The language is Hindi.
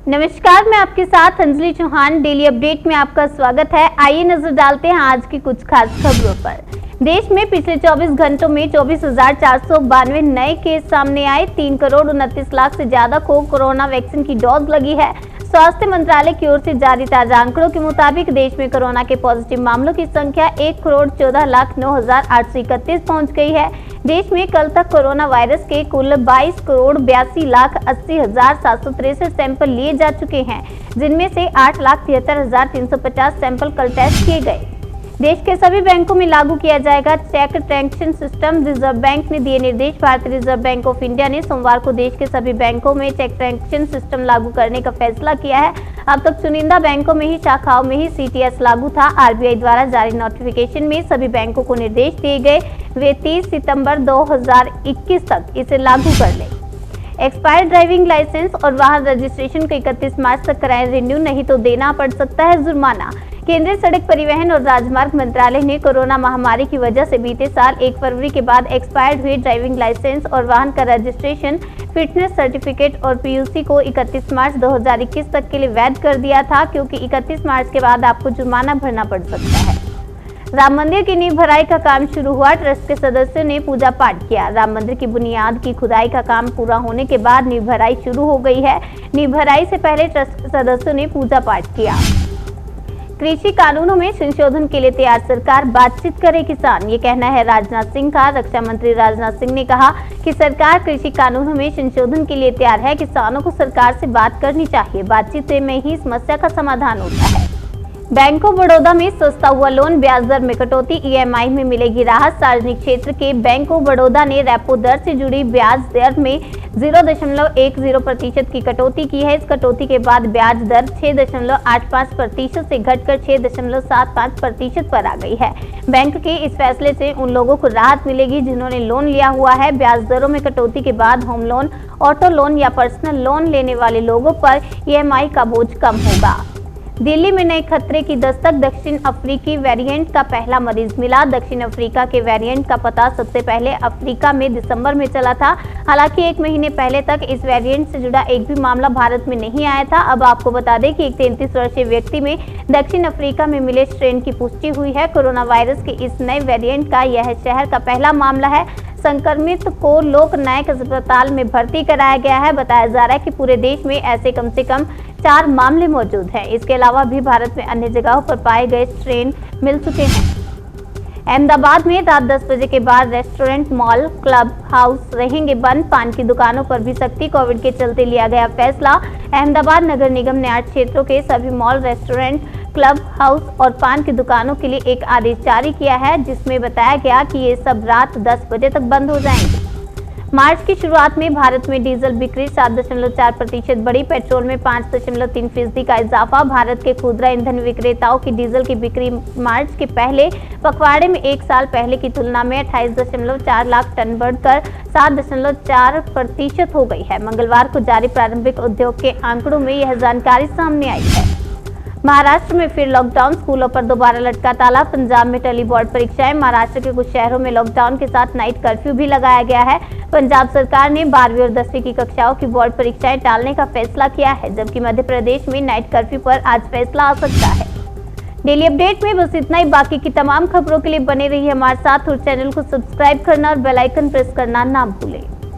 नमस्कार, मैं आपके साथ अंजलि चौहान। डेली अपडेट में आपका स्वागत है। आइए नजर डालते हैं आज की कुछ खास खबरों पर। देश में पिछले 24 घंटों में 24,492 नए केस सामने आए। 3 करोड़ 29 लाख से ज्यादा को कोरोना वैक्सीन की डोज लगी है। स्वास्थ्य मंत्रालय की ओर से जारी ताजा आंकड़ों के मुताबिक देश में कोरोना के पॉजिटिव मामलों की संख्या 1 करोड़ 14 लाख 9,831 पहुंच गई है। देश में कल तक कोरोना वायरस के कुल 22 करोड़ 82 लाख 80,763 सैंपल लिए जा चुके हैं, जिनमें से 8,73,350 सैंपल कल टेस्ट किए गए। देश के सभी बैंकों में लागू किया जाएगा cheque transaction system. Reserve bank ने दिए निर्देश। भारतीय रिजर्व बैंक ऑफ इंडिया ने सोमवार को देश के सभी बैंकों में चेक ट्रांजैक्शन सिस्टम लागू करने का फैसला किया है। अब तक चुनिंदा बैंकों में ही शाखाओं में ही सीटीएस लागू था। आरबीआई द्वारा जारी नोटिफिकेशन में सभी बैंकों को निर्देश दिए गए वे 30 सितंबर 2021 तक इसे लागू कर लें। एक्सपायर्ड ड्राइविंग लाइसेंस और वाहन रजिस्ट्रेशन को 31 मार्च तक कराएं रिन्यू, नहीं तो देना पड़ सकता है जुर्माना। केंद्रीय सड़क परिवहन और राजमार्ग मंत्रालय ने कोरोना महामारी की वजह से बीते साल 1 फरवरी के बाद एक्सपायर्ड हुए ड्राइविंग लाइसेंस और वाहन का रजिस्ट्रेशन, फिटनेस सर्टिफिकेट और पीयूसी को 31 मार्च 2021 तक के लिए वैध कर दिया था, क्योंकि 31 मार्च के बाद आपको जुर्माना भरना पड़ सकता है। राम मंदिर की नींव भराई का काम शुरू हुआ। ट्रस्ट के सदस्यों ने पूजा पाठ किया। राम मंदिर की बुनियाद की खुदाई का काम पूरा होने के बाद नींव भराई शुरू हो गई है। नींव भराई से पहले ट्रस्ट के सदस्यों ने पूजा पाठ किया। कृषि कानूनों में संशोधन के लिए तैयार सरकार, बातचीत करे किसान, ये कहना है राजनाथ सिंह का। रक्षा मंत्री राजनाथ सिंह ने कहा कि सरकार कृषि कानूनों में संशोधन के लिए तैयार है। किसानों को सरकार से बात करनी चाहिए। बातचीत में ही समस्या का समाधान होता है। बैंक ऑफ बड़ौदा में सस्ता हुआ लोन, ब्याज दर में कटौती, ईएमआई में मिलेगी राहत। सार्वजनिक क्षेत्र के बैंक ऑफ बड़ौदा ने रेपो दर से जुड़ी ब्याज दर में 0.10% की कटौती की है। इस कटौती के बाद ब्याज दर 6.85% से घटकर 6.75% पर आ गई है। बैंक के इस फैसले से उन लोगों को राहत मिलेगी जिन्होंने लोन लिया हुआ है। ब्याज दरों में कटौती के बाद होम लोन, ऑटो लोन या पर्सनल लोन लेने वाले लोगों पर ईएमआई का बोझ कम होगा। दिल्ली में नए खतरे की दस्तक, दक्षिण अफ्रीकी वेरिएंट का पहला मरीज मिला। दक्षिण अफ्रीका के वेरिएंट का पता सबसे पहले अफ्रीका में दिसंबर में चला था। हालांकि 1 महीने पहले तक इस वेरिएंट से जुड़ा एक भी मामला भारत में नहीं आया था। अब आपको बता दें कि एक 33 वर्षीय व्यक्ति में दक्षिण अफ्रीका में मिले स्ट्रेन की पुष्टि हुई है। कोरोना वायरस के इस नए वेरिएंट का यह शहर का पहला मामला है। संक्रमित को लोक नायक अस्पताल में भर्ती कराया गया है। बताया जा रहा है कि पूरे देश में ऐसे कम से कम 4 मामले मौजूद हैं। इसके अलावा भी भारत में अन्य जगहों पर पाए गए स्ट्रेन मिल चुके हैं। अहमदाबाद में रात 10 बजे के बाद रेस्टोरेंट, मॉल, क्लब हाउस रहेंगे बंद। पान की दुकानों पर भी सख्ती, कोविड के चलते लिया गया फैसला। अहमदाबाद नगर निगम ने 8 क्षेत्रों के सभी मॉल, रेस्टोरेंट, क्लब हाउस और पान की दुकानों के लिए एक आदेश जारी किया है, जिसमें बताया गया कि ये सब रात 10 बजे तक बंद हो जाएंगे। मार्च की शुरुआत में भारत में डीजल बिक्री 7.4% बढ़ी। पेट्रोल में 5.3% का इजाफा। भारत के खुदरा ईंधन विक्रेताओं की डीजल की बिक्री मार्च के पहले पखवाड़े में 1 साल पहले की तुलना में 28.4 लाख टन बढ़कर 7.4% हो गई है। मंगलवार को जारी प्रारंभिक उद्योग के आंकड़ों में यह जानकारी सामने आई है। महाराष्ट्र में फिर लॉकडाउन, स्कूलों पर दोबारा लटका ताला। पंजाब में टली बोर्ड परीक्षाएं। महाराष्ट्र के कुछ शहरों में लॉकडाउन के साथ नाइट कर्फ्यू भी लगाया गया है। पंजाब सरकार ने 12वीं और 10वीं की कक्षाओं की बोर्ड परीक्षाएं टालने का फैसला किया है, जबकि मध्य प्रदेश में नाइट कर्फ्यू पर आज फैसला आ सकता है। डेली अपडेट में बस इतना ही। बाकी की तमाम खबरों के लिए बने रहिए हमारे साथ और चैनल को सब्सक्राइब करना और बेल आइकन प्रेस करना ना भूलें।